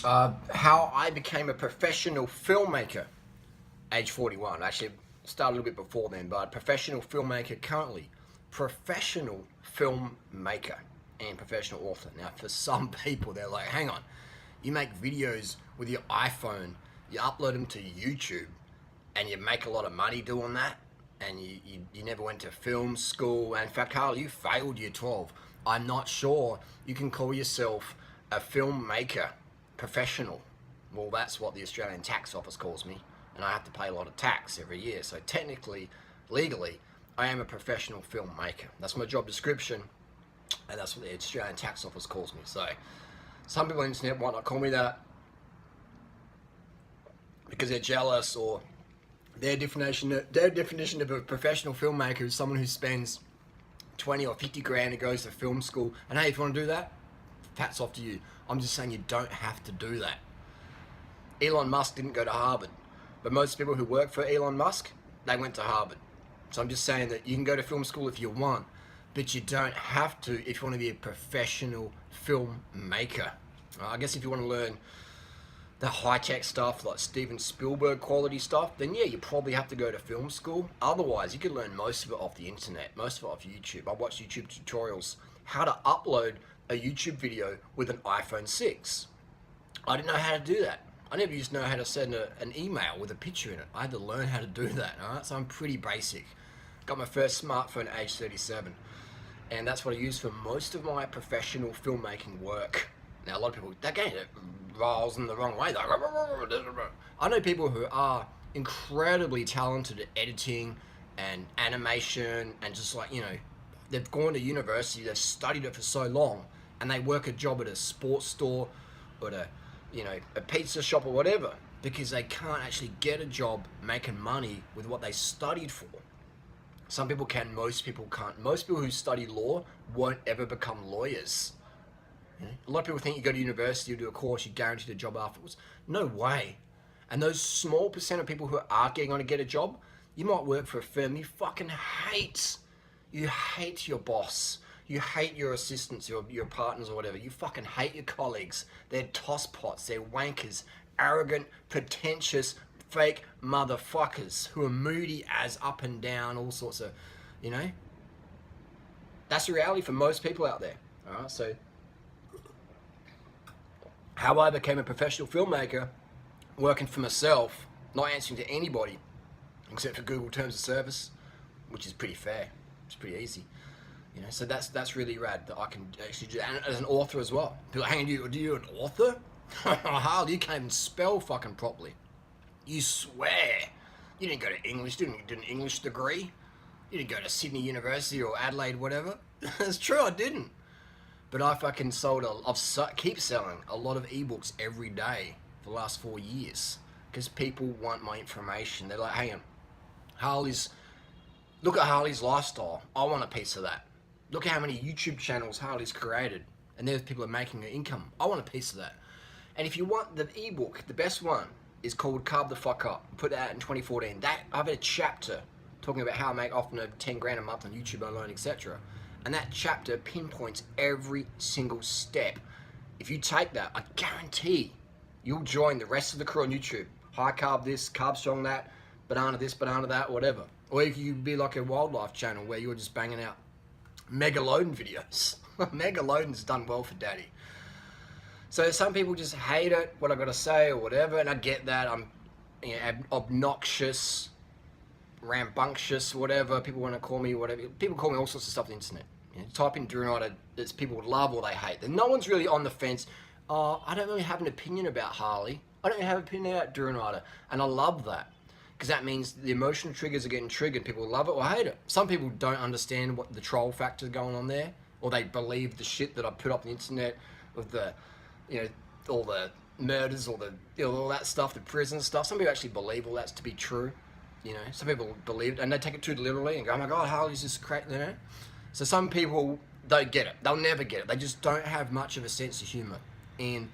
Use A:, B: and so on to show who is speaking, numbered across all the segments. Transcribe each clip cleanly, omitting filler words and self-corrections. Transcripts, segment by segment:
A: How I became a professional filmmaker, age 41. Actually, started a little bit before then, but professional filmmaker currently. Professional filmmaker and professional author. Now, for some people, they're like, hang on, you make videos with your iPhone, you upload them to YouTube, and you make a lot of money doing that, and you never went to film school. And in fact, Carl, you failed year 12. I'm not sure you can call yourself a filmmaker professional. Well, that's what the Australian Tax Office calls me, and I have to pay a lot of tax every year. So technically, legally, I am a professional filmmaker. That's my job description, and that's what the Australian Tax Office calls me. So some people on the internet might not call me that because they're jealous, or their definition of a professional filmmaker is someone who spends 20 or 50 grand and goes to film school. And hey, if you want to do that, hats off to you. I'm just saying you don't have to do that. Elon Musk didn't go to Harvard, but most people who work for Elon Musk, they went to Harvard. So I'm just saying that you can go to film school if you want, but you don't have to if you want to be a professional filmmaker. I guess if you want to learn the high-tech stuff, like Steven Spielberg quality stuff, then yeah, you probably have to go to film school. Otherwise, you can learn most of it off the internet, most of it off YouTube. I watch YouTube tutorials, how to upload a YouTube video with an iPhone 6. I didn't know how to do that. I never used to know how to send an email with a picture in it. I had to learn how to do that, alright? So I'm pretty basic. Got my first smartphone at age 37. And that's what I use for most of my professional filmmaking work. Now, a lot of people, they're getting it rolls in the wrong way. I know people who are incredibly talented at editing and animation and just like, you know, they've gone to university, they've studied it for so long, and they work a job at a sports store or at a, you know, a pizza shop or whatever, because they can't actually get a job making money with what they studied for. Some people can, most people can't. Most people who study law won't ever become lawyers. You know? A lot of people think you go to university, you do a course, you're guaranteed a job afterwards. No way. And those small percent of people who are going to get a job, you might work for a firm you fucking hate. You hate your boss. You hate your assistants, your partners or whatever. You fucking hate your colleagues. They're tosspots, they're wankers, arrogant, pretentious, fake motherfuckers who are moody as up and down, all sorts of, you know. That's the reality for most people out there. Alright, so how I became a professional filmmaker, working for myself, not answering to anybody except for Google Terms of Service, which is pretty fair. It's pretty easy, you know. So that's really rad that I can actually do, and as an author as well. People are like, hang on, you an author? Harley, you can't even spell fucking properly. You swear. You didn't go to English, did an English degree. You didn't go to Sydney University or Adelaide, whatever. It's true, I didn't. But I fucking keep selling a lot of ebooks every day for the last 4 years because people want my information. They're like, hang on, look at Harley's lifestyle. I want a piece of that. Look at how many YouTube channels Harley's created, and there's people are making an income. I want a piece of that. And if you want the ebook, the best one is called CARB the Fuck Up. Put that out in 2014. I've had a chapter talking about how I make often 10 grand a month on YouTube alone, etc. And that chapter pinpoints every single step. If you take that, I guarantee you'll join the rest of the crew on YouTube. High carb this, carb strong that, banana this, banana that, whatever. Or you could be like a wildlife channel where you're just banging out Megalodon videos. Megalodon's done well for daddy. So some people just hate it, what I gotta say or whatever, and I get that. I'm, you know, obnoxious, rambunctious, whatever. People want to call me whatever. People call me all sorts of stuff on the internet. You know, type in Durianrider, it's people would love or they hate. And no one's really on the fence. Oh, I don't really have an opinion about Harley. I don't really have an opinion about Durianrider. And I love that. Because that means the emotional triggers are getting triggered. People love it or hate it. Some people don't understand what the troll factor is going on there, or they believe the shit that I put up on the internet with the, you know, all the murders, or the, you know, all that stuff, the prison stuff. Some people actually believe all that's to be true. You know, some people believe it and they take it too literally and go, oh my God, Harley's just crazy, you know. So some people don't get it. They'll never get it. They just don't have much of a sense of humor. And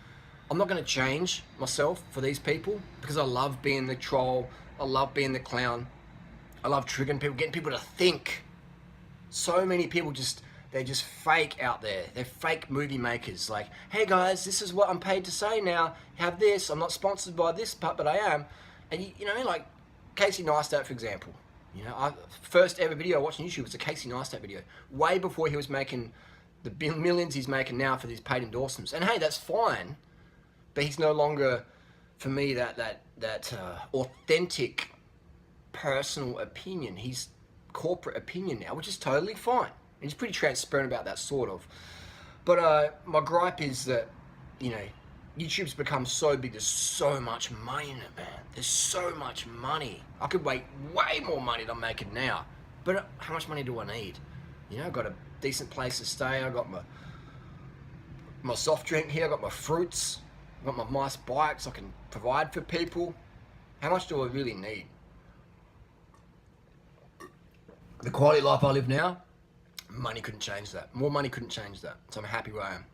A: I'm not going to change myself for these people because I love being the troll. I love being the clown. I love triggering people, getting people to think. So many people just They're just fake out there. They're fake movie makers. Like, hey guys, this is what I'm paid to say now. Have this. I'm not sponsored by this, but I am. And you know, like Casey Neistat, for example. You know, first ever video I watched on YouTube was a Casey Neistat video, way before he was making the millions he's making now for these paid endorsements. And hey, that's fine, but he's no longer, for me, that authentic personal opinion. He's corporate opinion now, which is totally fine. And he's pretty transparent about that, sort of. But my gripe is that, you know, YouTube's become so big, there's so much money in it, man. There's so much money. I could make way more money than I'm making now. But how much money do I need? You know, I've got a decent place to stay. I've got my soft drink here. I've got my fruits. I've got my nice bikes I can provide for people. How much do I really need? The quality of life I live now, money couldn't change that. More money couldn't change that. So I'm happy where I am.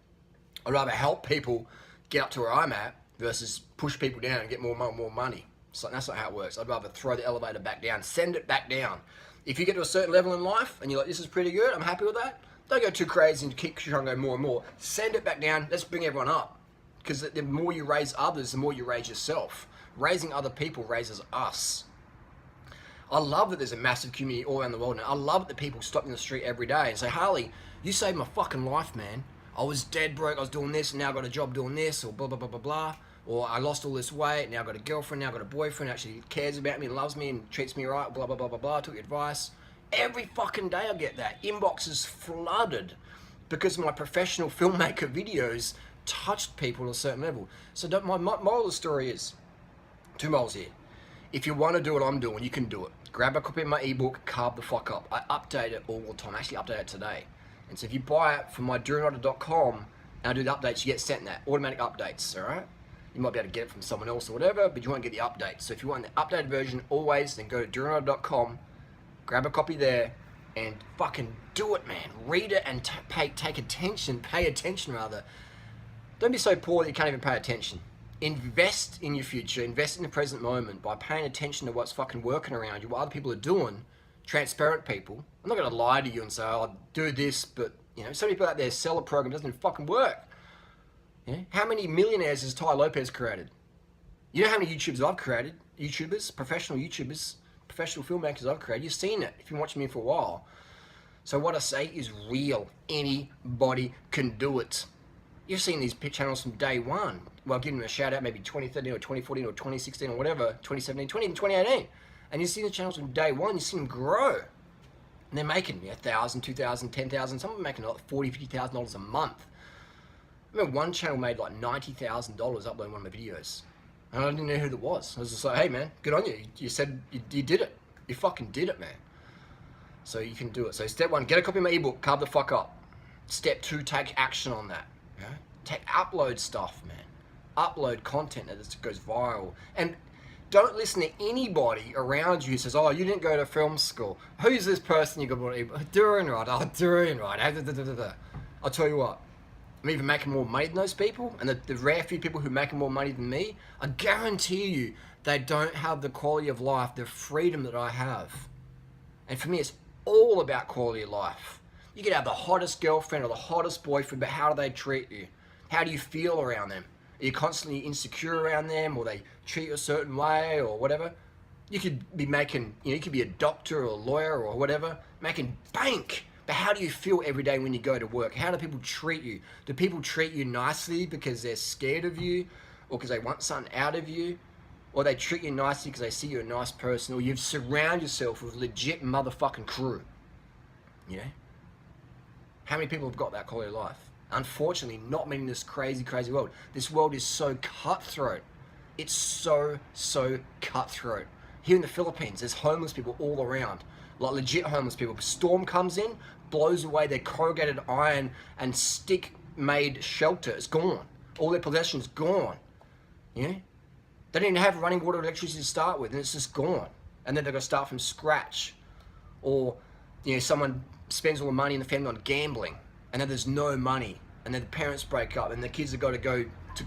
A: I'd rather help people get up to where I'm at versus push people down and get more money. So that's not how it works. I'd rather throw the elevator back down, send it back down. If you get to a certain level in life and you're like, this is pretty good, I'm happy with that, don't go too crazy and keep trying to go more and more. Send it back down, let's bring everyone up. Because the more you raise others, the more you raise yourself. Raising other people raises us. I love that there's a massive community all around the world now. I love that people stop in the street every day and say, Harley, you saved my fucking life, man. I was dead broke, I was doing this, and now I got a job doing this, or blah, blah, blah, blah, blah. Or I lost all this weight, now I got a girlfriend, now I got a boyfriend, actually cares about me and loves me and treats me right, blah, blah, blah, blah, blah, took your advice. Every fucking day I get that. Inboxes flooded because my professional filmmaker videos touched people at a certain level. So my moral of the story is, two morals here. If you want to do what I'm doing, you can do it. Grab a copy of my ebook, Carb the Fuck Up. I update it all the time. I actually update it today. And so if you buy it from my Durianriders.com and I do the updates, you get sent that. Automatic updates, all right? You might be able to get it from someone else or whatever, but you won't get the updates. So if you want the updated version always, then go to Durianriders.com, grab a copy there, and fucking do it, man. Read it and take attention, pay attention rather. Don't be so poor that you can't even pay attention. Invest in your future, invest in the present moment by paying attention to what's fucking working around you, what other people are doing, transparent people. I'm not going to lie to you and say, oh, I'll do this, but, you know, so many people out there sell a program, it doesn't even fucking work. You know? How many millionaires has Ty Lopez created? You know how many YouTubers I've created? YouTubers, professional filmmakers I've created. You've seen it if you've been watching me for a while. So what I say is real. Anybody can do it. You've seen these channels from day one. Well, I'll give them a shout out maybe 2013 or 2014 or 2016 or whatever, 2017, 2018. And you've seen the channels from day one, you've seen them grow. And they're making $1,000, $2,000, $10,000, some of them making like $40,000, $50,000 a month. I remember one channel made like $90,000 uploading one of my videos. And I didn't know who it was. I was just like, hey man, good on you. You said you did it. You fucking did it, man. So you can do it. So step one, get a copy of my ebook, Carb the Fuck Up. Step two, take action on that. Yeah? Upload stuff, man. Upload content that goes viral. And don't listen to anybody around you who says, oh, you didn't go to film school. Who's this person you got to Durianrider? Oh, Durianrider. I'll tell you what. I'm even making more money than those people, and the rare few people who are making more money than me, I guarantee you they don't have the quality of life, the freedom that I have. And for me, it's all about quality of life. You could have the hottest girlfriend or the hottest boyfriend, but how do they treat you? How do you feel around them? Are you constantly insecure around them, or they treat you a certain way, or whatever? You could be making, you could be a doctor or a lawyer or whatever, making bank. But how do you feel every day when you go to work? How do people treat you? Do people treat you nicely because they're scared of you, or because they want something out of you? Or they treat you nicely because they see you're a nice person, or you surround yourself with legit motherfucking crew? You know? How many people have got that quality of life? Unfortunately, not many in this crazy, crazy world. This world is so cutthroat. It's so cutthroat. Here in the Philippines, there's homeless people all around. Like legit homeless people. Storm comes in, blows away their corrugated iron and stick-made shelter. It's gone. All their possessions gone. Yeah? They didn't have running water or electricity to start with, and it's just gone. And then they've got to start from scratch. Or, someone spends all the money in the family on gambling, and then there's no money, and then the parents break up, and the kids have got to go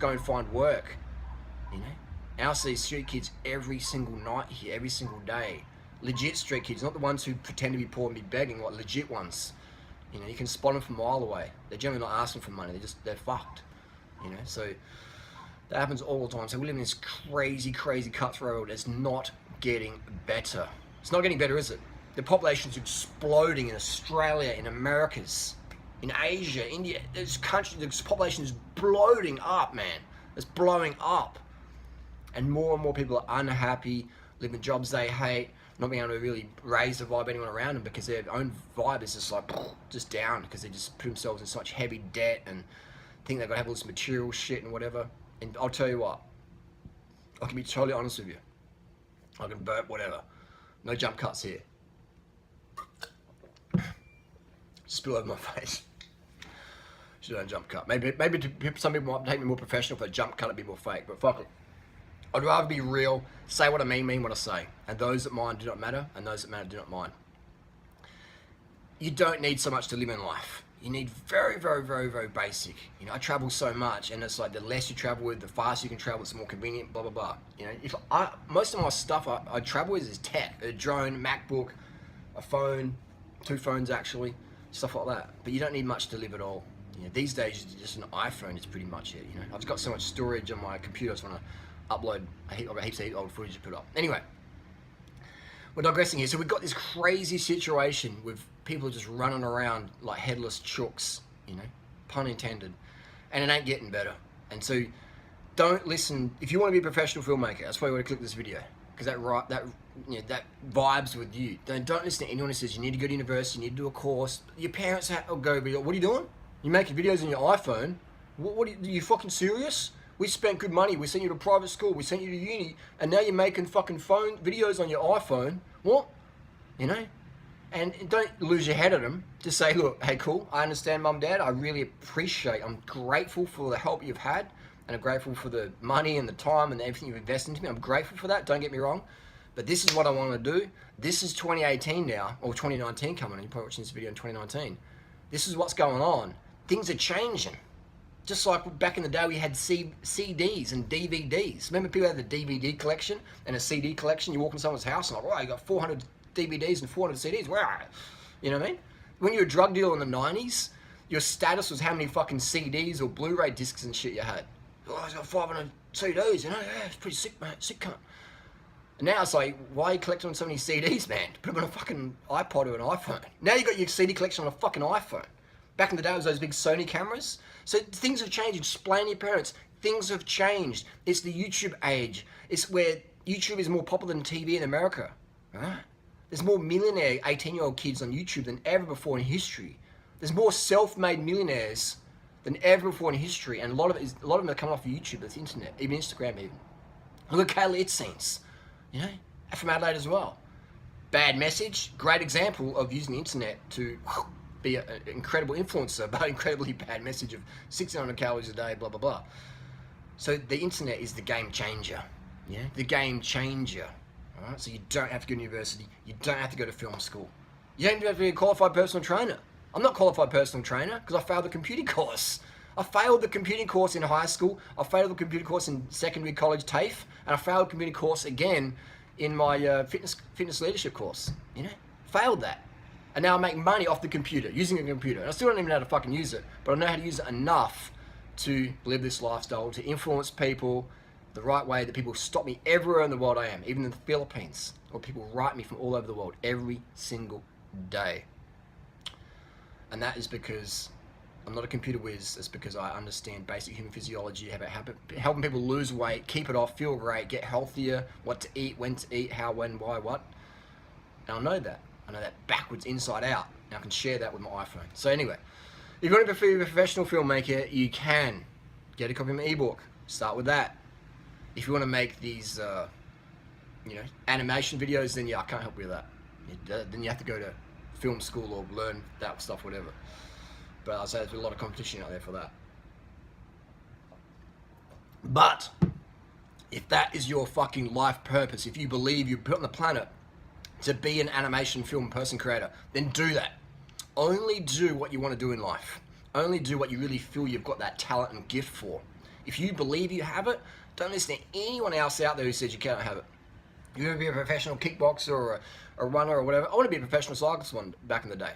A: and find work. I see street kids every single night here, every single day. Legit street kids, not the ones who pretend to be poor and be begging, like legit ones. You know, you can spot them from a mile away. They're generally not asking for money. They're fucked. You know, so that happens all the time. So we live in this crazy, crazy cutthroat world. It's not getting better. It's not getting better, is it? The population's exploding in Australia, in Americas, in Asia, India. This country, this population is bloating up, man. It's blowing up. And more people are unhappy, living jobs they hate, not being able to really raise the vibe of anyone around them because their own vibe is just like, just down because they just put themselves in such heavy debt and think they've got to have all this material shit and whatever. And I'll tell you what, I can be totally honest with you. I can burp, whatever. No jump cuts here. Spill over my face. Should have jump cut. Maybe some people might take me more professional for a jump cut, it'd be more fake, but fuck it. I'd rather be real, say what I mean what I say. And those that mind do not matter, and those that matter do not mind. You don't need so much to live in life. You need very, very, very, very basic. You know, I travel so much, and it's like the less you travel with, the faster you can travel, it's more convenient, blah, blah, blah. You know, most of my stuff I travel with is tech. A drone, MacBook, a phone, 2 phones actually, stuff like that. But you don't need much to live at all. You know, these days, just an iPhone is pretty much it. You know, I've got so much storage on my computer, I just want to upload. I've got heaps of old footage to put up. Anyway, we're digressing here. So we've got this crazy situation with people just running around like headless chooks, you know, pun intended, and it ain't getting better. And so, don't listen. If you want to be a professional filmmaker, that's why you want to click this video, because that vibes with you. Don't listen to anyone who says you need to go to university, you need to do a course. Your parents will go, what are you doing? You making videos on your iPhone? What are you fucking serious? We spent good money. We sent you to private school. We sent you to uni, and now you're making fucking phone videos on your iPhone. What? You know? And don't lose your head at them. Just say, look, hey, cool. I understand, Mum, Dad. I really appreciate. I'm grateful for the help you've had, and I'm grateful for the money and the time and everything you've invested into me. I'm grateful for that. Don't get me wrong. But this is what I want to do. This is 2018 now, or 2019 coming. You're probably watching this video in 2019. This is what's going on. Things are changing. Just like back in the day, we had CDs and DVDs. Remember people had the DVD collection and a CD collection? You walk in someone's house and like, wow, you got 400 DVDs and 400 CDs. Wow. You know what I mean? When you were a drug dealer in the 90s, your status was how many fucking CDs or Blu-ray discs and shit you had. Oh, I got 500 CDs, you know? Yeah, it's pretty sick, mate. Sick cunt. And now it's like, why are you collecting on so many CDs, man? Put them on a fucking iPod or an iPhone. Now you got your CD collection on a fucking iPhone. Back in the day, it was those big Sony cameras. So things have changed. Explain to your parents. Things have changed. It's the YouTube age. It's where YouTube is more popular than TV in America. Right? There's more millionaire 18-year-old kids on YouTube than ever before in history. There's more self-made millionaires than ever before in history, and a lot of them are coming off of YouTube. That's the internet, even Instagram, even. Look at Kayla Itsines, you know, from Adelaide as well. Bad message. Great example of using the internet to be an incredible influencer, but incredibly bad message of 1,600 calories a day, blah, blah, blah. So the internet is the game changer, yeah? The game changer, all right? So you don't have to go to university. You don't have to go to film school. You don't have to be a qualified personal trainer. I'm not a qualified personal trainer because I failed the computing course. I failed the computing course in high school. I failed the computing course in secondary college TAFE, and I failed the computing course again in my fitness leadership course, you know? Failed that. And now I make money off the computer, using a computer. And I still don't even know how to fucking use it, but I know how to use it enough to live this lifestyle, to influence people the right way, that people stop me everywhere in the world I am, even in the Philippines, or people write me from all over the world every single day. And that is because I'm not a computer whiz. It's because I understand basic human physiology, helping people lose weight, keep it off, feel great, get healthier, what to eat, when to eat, how, when, why, what. And I know that. I know that backwards, inside out, and I can share that with my iPhone. So anyway, if you want to be a professional filmmaker, you can get a copy of my ebook. Start with that. If you want to make these, you know, animation videos, then yeah, I can't help you with that. Then you have to go to film school or learn that stuff, whatever. But I'll say there's a lot of competition out there for that. But if that is your fucking life purpose, if you believe you're put on the planet to be an animation film person creator, then do that. Only do what you want to do in life. Only do what you really feel you've got that talent and gift for. If you believe you have it, don't listen to anyone else out there who says you can't have it. You want to be a professional kickboxer or a runner or whatever. I want to be a professional cyclist one back in the day.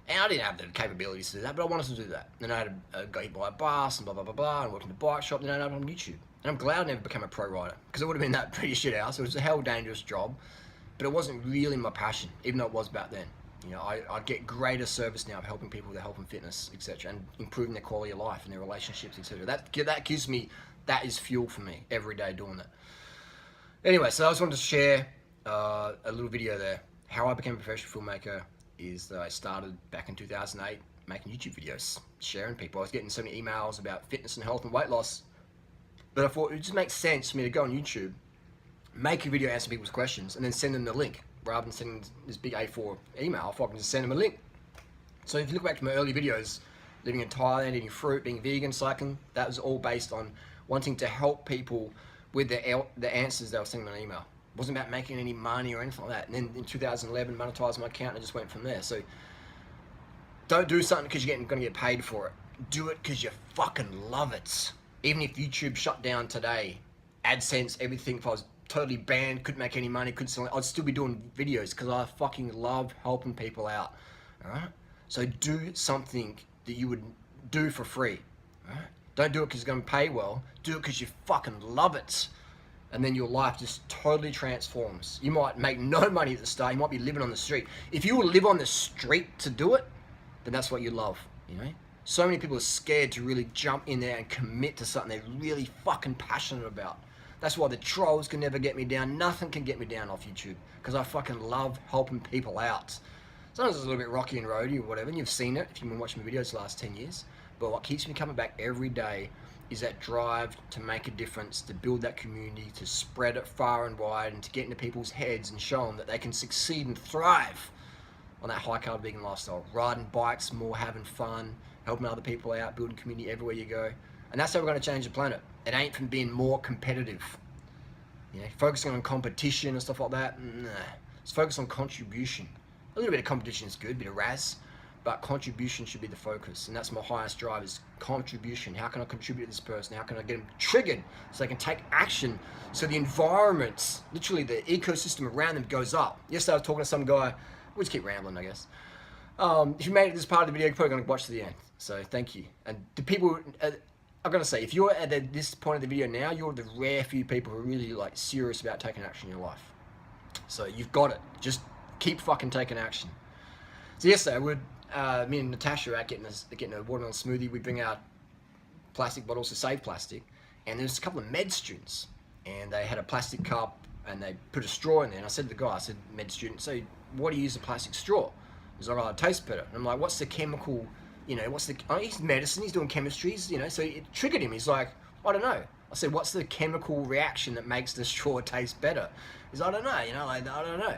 A: And I didn't have the capabilities to do that, but I wanted to do that. Then I had to go by a bus and blah, blah, blah, blah, and work in the bike shop, then I ended up on YouTube. And I'm glad I never became a pro rider, because it would have been that pretty shit house. It was a hell dangerous job, but it wasn't really my passion, even though it was back then. You know, I get greater service now of helping people with their health and fitness, etc., and improving their quality of life and their relationships, etc. That gives me, that is fuel for me every day doing that. Anyway, so I just wanted to share a little video there. How I became a professional filmmaker is that I started back in 2008 making YouTube videos, sharing people. I was getting so many emails about fitness and health and weight loss, but I thought it just makes sense for me to go on YouTube, make a video answering people's questions, and then send them the link. Rather than sending this big A4 email, if I can just send them a link. So if you look back to my early videos, living in Thailand, eating fruit, being vegan, cycling, that was all based on wanting to help people with the answers they were sending me an email. It wasn't about making any money or anything like that. And then in 2011, monetized my account and I just went from there. So don't do something because you're going to get paid for it. Do it because you fucking love it. Even if YouTube shut down today, AdSense, everything, if I was totally banned, couldn't make any money, couldn't sell it, I'd still be doing videos because I fucking love helping people out. Alright? So do something that you would do for free. Alright? Don't do it because it's going to pay well. Do it because you fucking love it. And then your life just totally transforms. You might make no money at the start. You might be living on the street. If you will live on the street to do it, then that's what you love. You know? So many people are scared to really jump in there and commit to something they're really fucking passionate about. That's why the trolls can never get me down. Nothing can get me down off YouTube. Because I fucking love helping people out. Sometimes it's a little bit rocky and roady or whatever, and you've seen it if you've been watching my videos the last 10 years. But what keeps me coming back every day is that drive to make a difference, to build that community, to spread it far and wide, and to get into people's heads and show them that they can succeed and thrive on that high-carb vegan lifestyle. Riding bikes more, having fun, helping other people out, building community everywhere you go. And that's how we're going to change the planet. It ain't from being more competitive. You know, focusing on competition and stuff like that, nah. Let's focus on contribution. A little bit of competition is good, a bit of razz, but contribution should be the focus. And that's my highest drive, is contribution. How can I contribute to this person? How can I get them triggered so they can take action, so the environment, literally the ecosystem around them goes up. Yesterday I was talking to some guy, we'll just keep rambling, I guess. If you made it this part of the video, you're probably going to watch to the end. So thank you. And to people, I've got to say, if you're at this point of the video now, you're the rare few people who are really like serious about taking action in your life. So you've got it. Just keep fucking taking action. So yesterday, me and Natasha are out getting a watermelon smoothie. We bring out plastic bottles to save plastic, and there's a couple of med students, and they had a plastic cup, and they put a straw in there. And I said to the guy, I said, med student, so why do you use a plastic straw? He's like, oh, it tastes better. And I'm like, what's the chemical? You know, he's medicine, he's doing chemistries, you know, so it triggered him. He's like, I don't know. I said, what's the chemical reaction that makes the straw taste better? He's like, I don't know, you know, like, I don't know.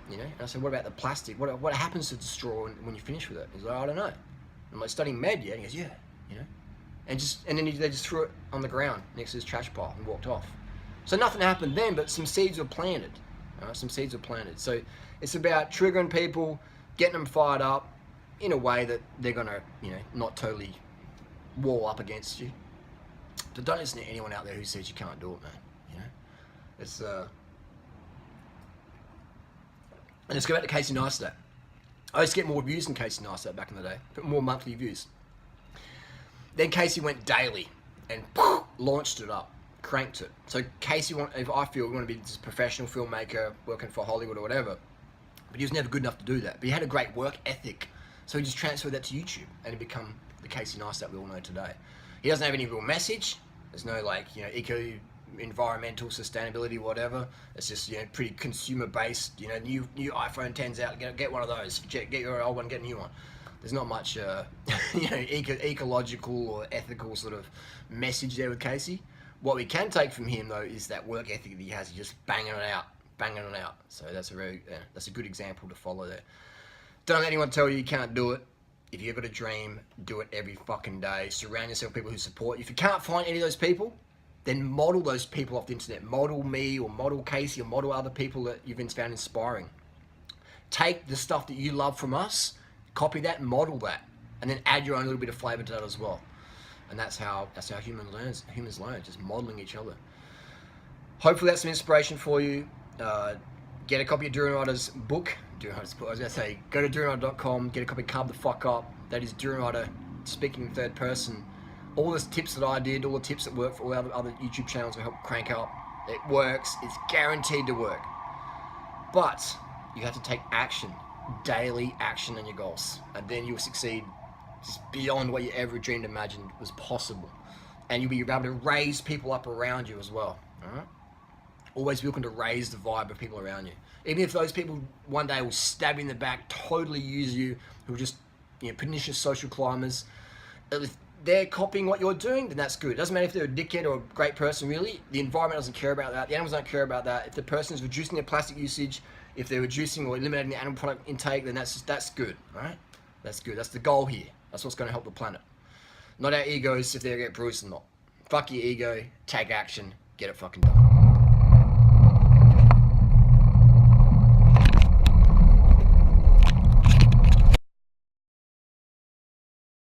A: You know, and I said, what about the plastic? What happens to the straw when you finish with it? He's like, I don't know. I'm like, studying med, yeah? And he goes, yeah, you know. And then they just threw it on the ground next to his trash pile and walked off. So nothing happened then, but some seeds were planted. Some seeds were planted. So it's about triggering people, getting them fired up, in a way that they're gonna, you know, not totally wall up against you. But don't listen to anyone out there who says you can't do it, man. You know, it's and let's go back to Casey Neistat. I used to get more views than Casey Neistat back in the day, but more monthly views. Then Casey went daily and launched it up, cranked it. So Casey, if I feel we want to be this professional filmmaker working for Hollywood or whatever, but he was never good enough to do that. But he had a great work ethic. So he just transferred that to YouTube and it become the Casey Neistat we all know today. He doesn't have any real message. There's no like, you know, environmental sustainability, whatever. It's just, you know, pretty consumer based. You know, new iPhone 10's out, get one of those. Get your old one, get a new one. There's not much, you know, ecological or ethical sort of message there with Casey. What we can take from him though is that work ethic that he has. He's just banging it out. So that's a good example to follow there. Don't let anyone tell you can't do it. If you've got a dream, do it every fucking day. Surround yourself with people who support you. If you can't find any of those people, then model those people off the internet. Model me or model Casey or model other people that you've found inspiring. Take the stuff that you love from us, copy that, model that, and then add your own little bit of flavor to that as well. And that's how humans learn, just modeling each other. Hopefully that's some inspiration for you. Get a copy of Durianriders book, Durianriders. I was gonna say, go to Durianrider.com, get a copy of Carb the Fuck Up. That is Durianrider speaking in third person. All the tips that I did, all the tips that work for all the other YouTube channels will help crank up. It works. It's guaranteed to work. But you have to take action, daily action on your goals, and then you'll succeed just beyond what you ever dreamed, imagined was possible. And you'll be able to raise people up around you as well. All right? Always be looking to raise the vibe of people around you. Even if those people one day will stab you in the back, totally use you, who are just pernicious social climbers, if they're copying what you're doing, then that's good. It doesn't matter if they're a dickhead or a great person, really. The environment doesn't care about that. The animals don't care about that. If the person is reducing their plastic usage, if they're reducing or eliminating the animal product intake, then that's good, all right? That's good. That's the goal here. That's what's going to help the planet. Not our egos if they get bruised or not. Fuck your ego, take action, get it fucking done.